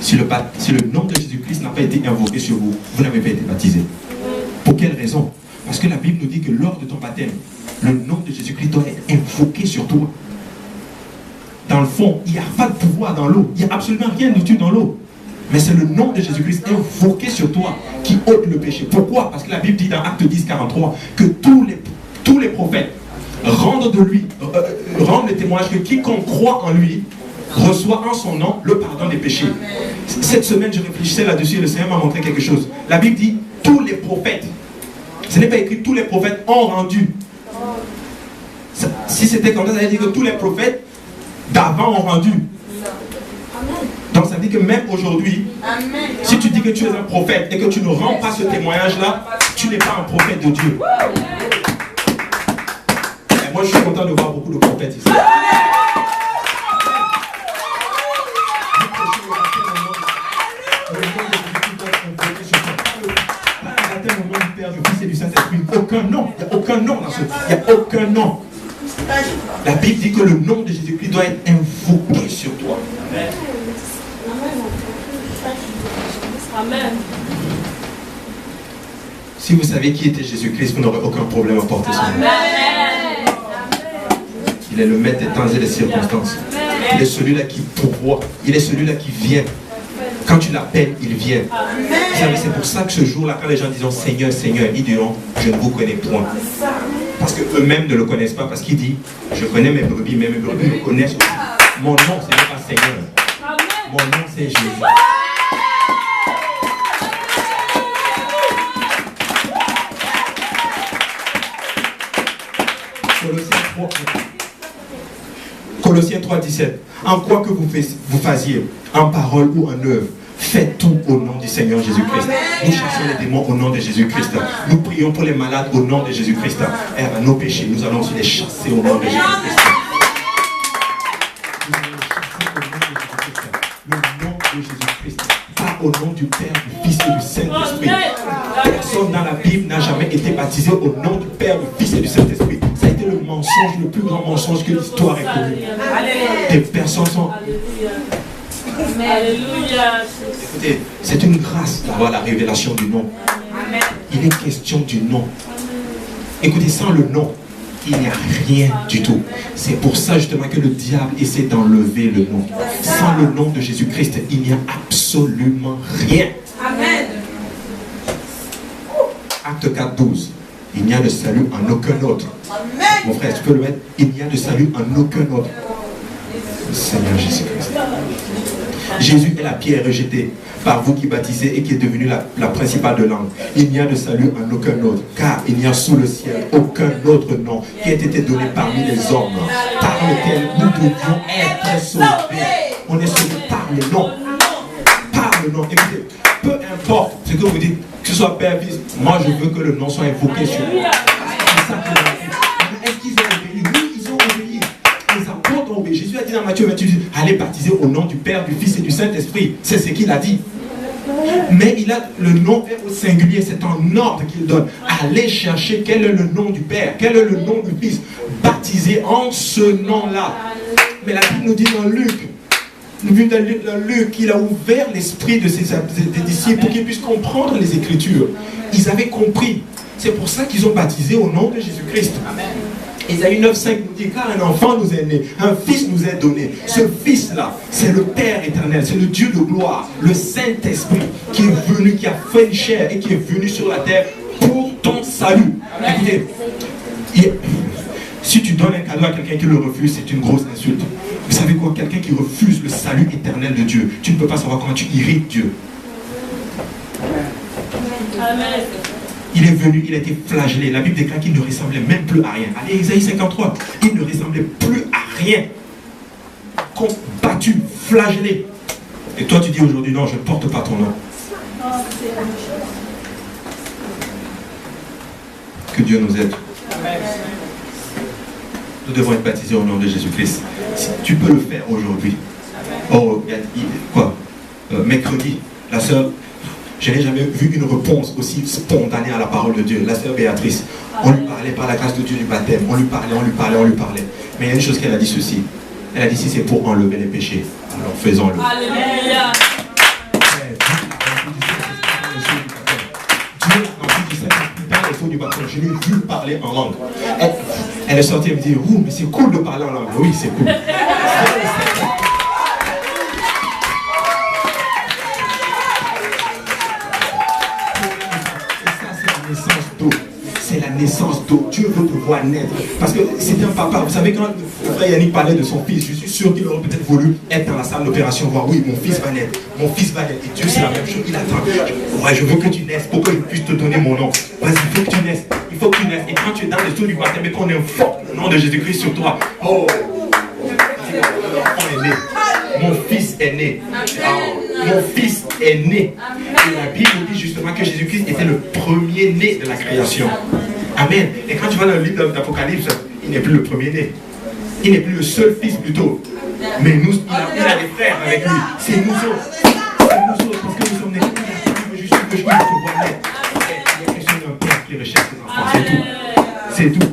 Si le nom de Jésus-Christ n'a pas été invoqué sur vous, vous n'avez pas été baptisé. Pour quelle raison? Parce que la Bible nous dit que lors de ton baptême, le nom de Jésus-Christ doit être invoqué sur toi. Dans le fond, il n'y a pas de pouvoir dans l'eau. Il n'y a absolument rien d'utile dans l'eau. Mais c'est le nom de Jésus-Christ invoqué sur toi qui ôte le péché. Pourquoi? Parce que la Bible dit dans Acte 10, 43 que tous les prophètes rendent le témoignage que quiconque croit en lui reçoit en son nom le pardon des péchés. Cette semaine, je réfléchissais là-dessus et le Seigneur m'a montré quelque chose. La Bible dit tous les prophètes. Ce n'est pas écrit tous les prophètes ont rendu. Si c'était comme ça, ça veut dire que tous les prophètes d'avant ont rendu. Donc ça veut dire que même aujourd'hui, si tu dis que tu es un prophète et que tu ne rends pas ce témoignage-là, tu n'es pas un prophète de Dieu. Et moi je suis content de voir beaucoup de prophètes ici. Aucun nom, il n'y a aucun nom dans ce. Il n'y a aucun nom. La Bible dit que le nom de Jésus-Christ doit être invoqué sur toi. Amen. Si vous savez qui était Jésus-Christ, vous n'aurez aucun problème à porter son nom. Il est le maître des temps et des circonstances. Il est celui-là qui pourvoit. Il est celui-là qui vient. Quand tu l'appelles, il vient. Vous savez, c'est pour ça que ce jour-là, quand les gens disent Seigneur, Seigneur, ils diront je ne vous connais point. Parce qu'eux-mêmes ne le connaissent pas. Parce qu'il dit je connais mes brebis, mais mes brebis me connaissent aussi. Mon nom, ce n'est pas Seigneur. Mon nom, c'est Jésus. Colossiens 3, 17. En quoi que vous fassiez, en parole ou en œuvre, faites tout au nom du Seigneur Jésus-Christ. Nous chassons les démons au nom de Jésus-Christ. Nous prions pour les malades au nom de Jésus-Christ. Et à nos péchés, nous allons aussi les chasser au nom de Jésus-Christ. Nous allons les chasser au nom de Jésus-Christ. Pas au nom du Père, du Fils et du Saint-Esprit. Personne dans la Bible n'a jamais été baptisé au nom du Père, du Fils et du Saint-Esprit. Ça a été le mensonge, le plus grand mensonge que l'histoire ait connu. Des personnes sont... Alléluia. Écoutez, c'est une grâce d'avoir la révélation du nom. Il est question du nom. Écoutez, sans le nom, il n'y a rien du tout. C'est pour ça justement que le diable essaie d'enlever le nom. Sans le nom de Jésus-Christ, il n'y a absolument rien. Amen. Acte 4, 12. Il n'y a de salut en aucun autre. Amen. Mon frère, tu peux le mettre. Il n'y a de salut en aucun autre. Seigneur Jésus-Christ. Jésus est la pierre rejetée par vous qui baptisez et qui est devenue la principale de langue. Il n'y a de salut en aucun autre, car il n'y a sous le ciel aucun autre nom qui ait été donné parmi les hommes par lequel nous devions être sauvés. On est sauvé par le nom. Par le nom. Écoutez, peu importe ce que vous dites, que ce soit Père, Fils, moi je veux que le nom soit invoqué sur vous. C'est ça que est-ce qu'ils ont obéi? Oui, ils ont obéi. Les apôtres ont obéi. Jésus a dit dans Matthieu 28, allez baptiser au nom du Père, du Fils et du Saint-Esprit. C'est ce qu'il a dit. Mais le nom est au singulier, c'est un ordre qu'il donne. Allez chercher quel est le nom du Père, quel est le nom du Fils. Baptisez en ce nom-là. Mais la Bible nous dit dans Luc, il a ouvert l'esprit de ses disciples pour qu'ils puissent comprendre les Écritures. Ils avaient compris. C'est pour ça qu'ils ont baptisé au nom de Jésus-Christ. Ésaïe 9,5 nous dit, car un enfant nous est né, un fils nous est donné. Ce fils-là, c'est le Père éternel, c'est le Dieu de gloire, le Saint-Esprit qui est venu, qui a fait une chair et qui est venu sur la terre pour ton salut. Écoutez, si tu donnes un cadeau à quelqu'un qui le refuse, c'est une grosse insulte. Vous savez quoi? Quelqu'un qui refuse le salut éternel de Dieu, tu ne peux pas savoir comment tu irrites Dieu. Amen. Il est venu, il a été flagellé. La Bible déclare qu'il ne ressemblait même plus à rien. Allez, Ésaïe 53. Il ne ressemblait plus à rien. Combattu, flagellé. Et toi, tu dis aujourd'hui, non, je ne porte pas ton nom. Que Dieu nous aide. Nous devons être baptisés au nom de Jésus-Christ. Si tu peux le faire aujourd'hui. Oh, mercredi, la sœur... Je n'ai jamais vu une réponse aussi spontanée à la parole de Dieu. La sœur Béatrice, on lui parlait par la grâce de Dieu du baptême. On lui parlait. Mais il y a une chose qu'elle a dit ceci. Elle a dit si c'est pour enlever les péchés, Alors faisons-le. Alléluia. Du baptême. Je l'ai vu parler en langue. Elle est sortie et me dit, oh, mais c'est cool de parler en langue. Oui, c'est cool. C'est la naissance d'eau. Dieu veut te voir naître. Parce que c'est un papa. Vous savez, quand le frère Yannick parlait de son fils, je suis sûr qu'il aurait peut-être voulu être dans la salle d'opération, voir, oui, mon fils va naître. Mon fils va naître. Et Dieu, c'est la même chose. Il attend. Ouais, je veux que tu naisses pour que je puisse te donner mon nom. Vas-y, il faut que tu naisses. Il faut que tu naisses. Et quand tu es dans les eaux du baptême et qu'on invoque le nom de Jésus-Christ sur toi, oh, l'enfant est né. Mon fils est né. Mon fils est né. Et la Bible dit justement que Jésus-Christ était le premier-né de la création. Amen. Et quand tu vas dans le livre d'Apocalypse, il n'est plus le premier-né. Il n'est plus le seul fils plutôt. Mais nous, il a des frères avec lui. C'est nous autres. C'est nous autres parce que nous sommes nés. Je suis que je peux voir naître. Il y a question d'un père qui recherche ses enfants. C'est tout. C'est tout.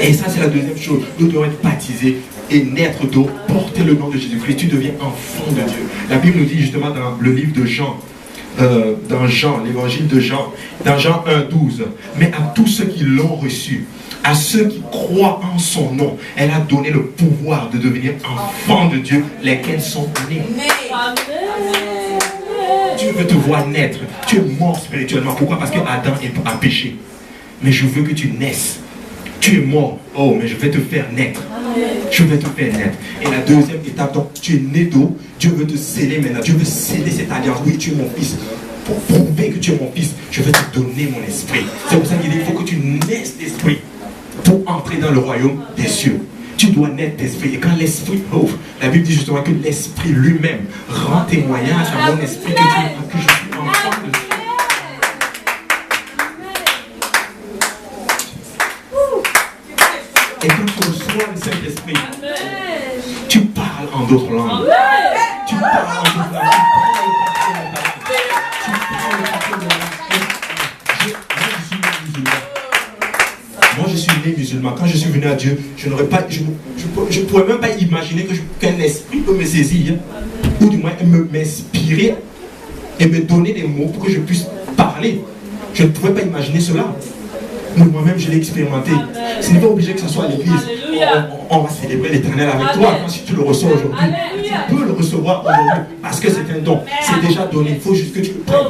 Et ça, c'est la deuxième chose. Nous devons être baptisés et naître d'eau, porter le nom de Jésus-Christ. Tu deviens enfant de Dieu. La Bible nous dit justement dans le livre de Jean, l'évangile de Jean, dans Jean 1,12, mais à tous ceux qui l'ont reçu, à ceux qui croient en son nom, elle a donné le pouvoir de devenir enfants de Dieu, lesquels sont nés. Dieu veut te voir naître. Tu es mort spirituellement. Pourquoi? Parce que Adam a péché. Mais je veux que tu naisses. Tu es mort. Oh, mais je vais te faire naître. Je vais te faire naître. Et la deuxième étape, donc, tu es né d'eau. Dieu veut te sceller maintenant. Dieu veut sceller cette alliance. Oui, tu es mon fils. Pour prouver que tu es mon fils, je vais te donner mon esprit. C'est pour ça qu'il dit, il faut que tu naisses d'esprit pour entrer dans le royaume des cieux. Tu dois naître d'esprit. Et quand l'esprit ouvre, la Bible dit justement que l'esprit lui-même rend témoignage à mon esprit que je suis enfant de Dieu. Et quand tu reçois le Saint-Esprit, tu parles en d'autres langues. Tu parles en d'autres langues. Moi, je suis né musulman. Quand je suis venu à Dieu, je n'aurais pas, je ne pourrais même pas imaginer qu'un esprit peut me saisir, ou du moins m'inspirer et me donner des mots pour que je puisse parler. Je ne pouvais pas imaginer cela. Mais moi-même, je l'ai expérimenté. Ce n'est pas obligé que ce soit à l'église. On va célébrer l'Éternel avec toi. Quand si tu le reçois aujourd'hui, tu peux le recevoir aujourd'hui parce que c'est un don. C'est déjà donné. Il faut juste que tu le prennes.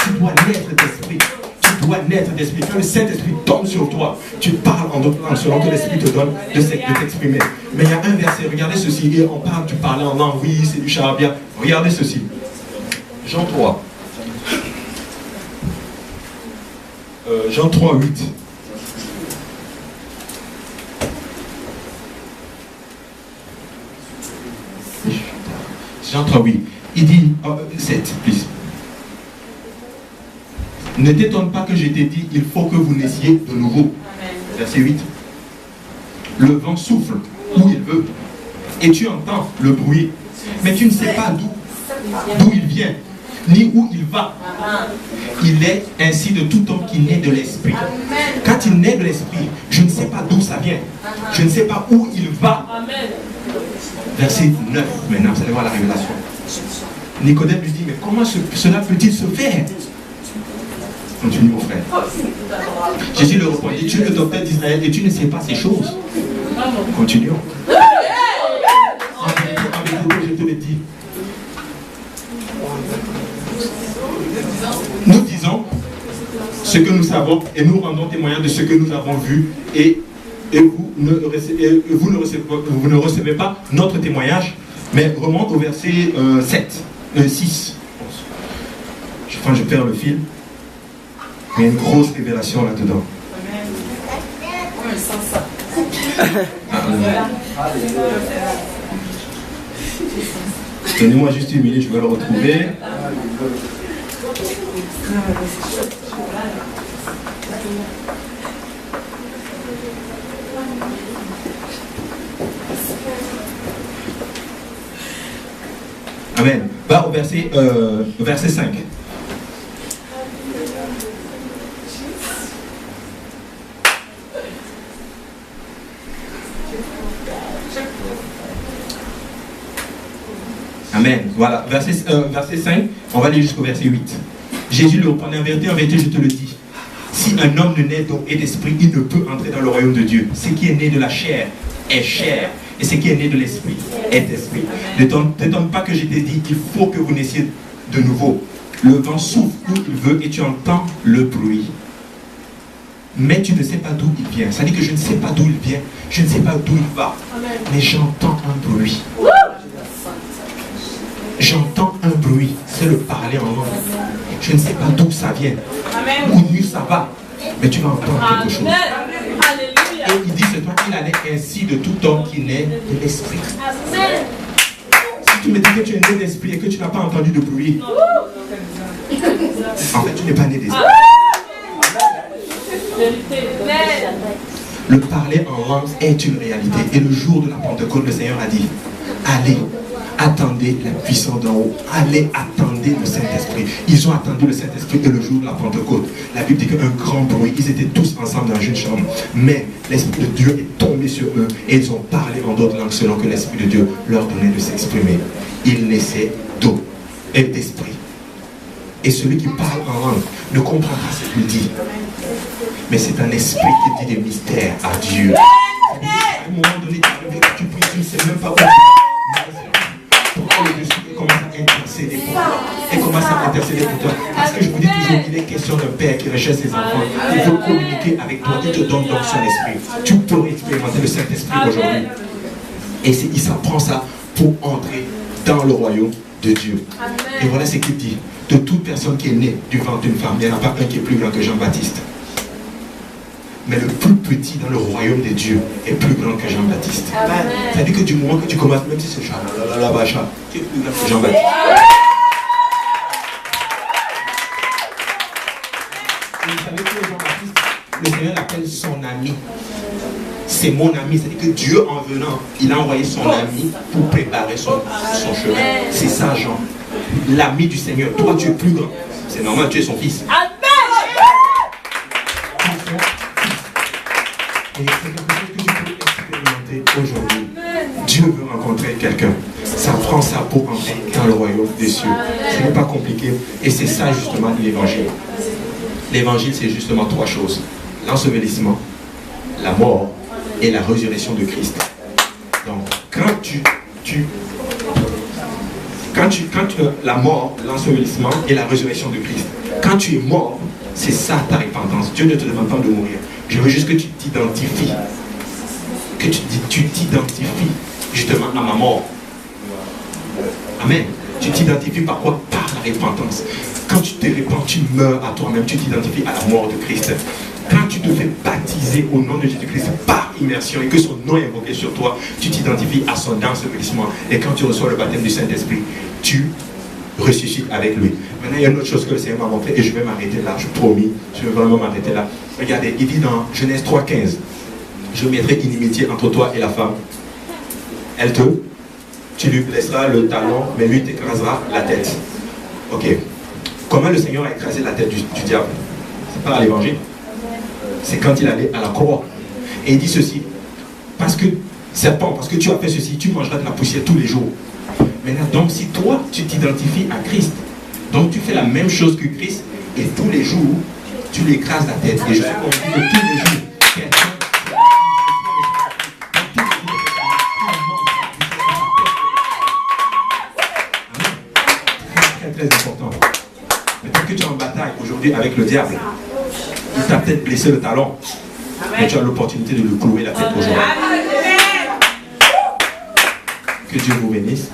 Tu dois naître d'esprit. Tu dois naître d'esprit. Quand le Saint-Esprit tombe sur toi, tu parles en d'autres langues selon que l'Esprit te donne de t'exprimer. Mais il y a un verset, regardez ceci. Et on parle, tu parlais en langue, oui, c'est du charabia. Regardez ceci. Jean 3. Jean 3, 8. Jean 3, 8. Il dit, 7, please. Ne t'étonne pas que je t'ai dit, il faut que vous naissiez de nouveau. Verset 8. Le vent souffle où il veut, et tu entends le bruit, mais tu ne sais pas d'où il vient, ni où il va. Il est ainsi de tout homme qui naît de l'esprit. Quand il naît de l'esprit, je ne sais pas d'où ça vient. Je ne sais pas où il va. Verset 9, maintenant, vous allez voir la révélation. Nicodème lui dit, mais comment cela peut-il se faire? Continue, mon frère. Jésus le répondit, tu es le docteur d'Israël et tu ne sais pas ces choses. Continuons. Je te le dis. Nous disons ce que nous savons et nous rendons témoignage de ce que nous avons vu et vous ne recevez pas notre témoignage, mais remonte au verset 6. Je perds le fil. Il y a une grosse révélation là-dedans. Donnez-moi juste une minute, je vais le retrouver. Amen. Va au verset 5. Amen. Voilà, verset 5, on va aller jusqu'au verset 8. Jésus lui répondit, en vérité, je te le dis. Si un homme ne naît d'eau et d'esprit, il ne peut entrer dans le royaume de Dieu. Ce qui est né de la chair est chair, et ce qui est né de l'esprit est esprit. Ne t'étonne pas que je t'ai dit, il faut que vous naissiez de nouveau. Le vent souffle où il veut et tu entends le bruit. Mais tu ne sais pas d'où il vient. Ça dit que je ne sais pas d'où il vient, je ne sais pas d'où il va. Mais j'entends un bruit. J'entends un bruit, c'est le parler en langue. Je ne sais pas d'où ça vient, où ça va, mais tu vas entendre quelque chose. Et il dit, c'est toi qu'il en est ainsi de tout homme qui naît de l'esprit. Si tu me dis que tu es né d'esprit et que tu n'as pas entendu de bruit, en fait tu n'es pas né d'esprit. Le parler en langue est une réalité. Et le jour de la Pentecôte, le Seigneur a dit, allez, attendez la puissance d'en haut. Allez, attendez le Saint-Esprit. Ils ont attendu le Saint-Esprit et le jour de la Pentecôte. La Bible dit qu'un grand bruit, ils étaient tous ensemble dans une chambre. Mais l'Esprit de Dieu est tombé sur eux et ils ont parlé en d'autres langues selon que l'Esprit de Dieu leur donnait de s'exprimer. Ils naissaient d'eau et d'esprit. Et celui qui parle en langue ne comprend pas ce qu'il dit. Mais c'est un esprit qui dit des mystères à Dieu. À un moment donné, tu pries, tu ne sais même pas où tu vas. Pourquoi le Dieu commence à intercéder pour toi? Et commence à intercéder pour toi. Parce que je vous dis toujours qu'il est question d'un père qui recherche ses enfants. Il veut communiquer avec toi. Il te donne donc son esprit. Tu peux expérimenter le Saint-Esprit aujourd'hui. Et il s'apprend ça pour entrer dans le royaume de Dieu. Et voilà ce qu'il dit. De toute personne qui est née du ventre d'une femme, il n'y en a pas un qui est plus grand que Jean-Baptiste. Mais le plus petit dans le royaume de Dieu est plus grand que Jean-Baptiste. C'est-à-dire que du moment que tu commences, même si c'est Jean, tu es plus grand que Jean-Baptiste. Et vous savez que Jean-Baptiste, le Seigneur l'appelle son ami. C'est mon ami, c'est-à-dire que Dieu en venant, il a envoyé son ami pour préparer son chemin. C'est ça Jean. L'ami du Seigneur, toi tu es plus grand. C'est normal, tu es son fils. Et c'est quelque chose que tu peux expérimenter aujourd'hui. Dieu veut rencontrer quelqu'un. Ça prend ça pour entrer dans le royaume des cieux. Ce n'est pas compliqué. Et c'est ça justement l'évangile. L'évangile, c'est justement trois choses. L'ensevelissement, la mort et la résurrection de Christ. Donc, la mort, l'ensevelissement et la résurrection de Christ. Quand tu es mort, c'est ça ta repentance. Dieu ne te demande pas de mourir. Je veux juste que tu t'identifies. Que tu t'identifies justement à ma mort. Amen. Tu t'identifies par quoi? Par la repentance. Quand tu te repens, tu meurs à toi-même. Tu t'identifies à la mort de Christ. Quand tu te fais baptiser au nom de Jésus-Christ par immersion et que son nom est invoqué sur toi, tu t'identifies à son ensevelissement. Et quand tu reçois le baptême du Saint-Esprit, tu ressuscites avec lui. Maintenant, il y a une autre chose que le Seigneur m'a montré et je vais m'arrêter là, je promis, je vais vraiment m'arrêter là. Regardez, il dit dans Genèse 3,15, je mettrai inimitié entre toi et la femme. Tu lui blesseras le talon, mais lui t'écrasera la tête. Ok. Comment le Seigneur a écrasé la tête du diable? C'est pas à l'évangile. C'est quand il allait à la croix. Et il dit ceci, parce que, serpent, parce que tu as fait ceci, tu mangeras de la poussière tous les jours. Maintenant, donc si toi, tu t'identifies à Christ, donc tu fais la même chose que Christ, et tous les jours, tu lui écrases la tête. Et je suis convaincu que tous les jours, quelqu'un... Très important. Maintenant que tu es en bataille aujourd'hui avec le diable, il t'a peut-être blessé le talon, mais tu as l'opportunité de le clouer la tête aujourd'hui. Que Dieu vous bénisse.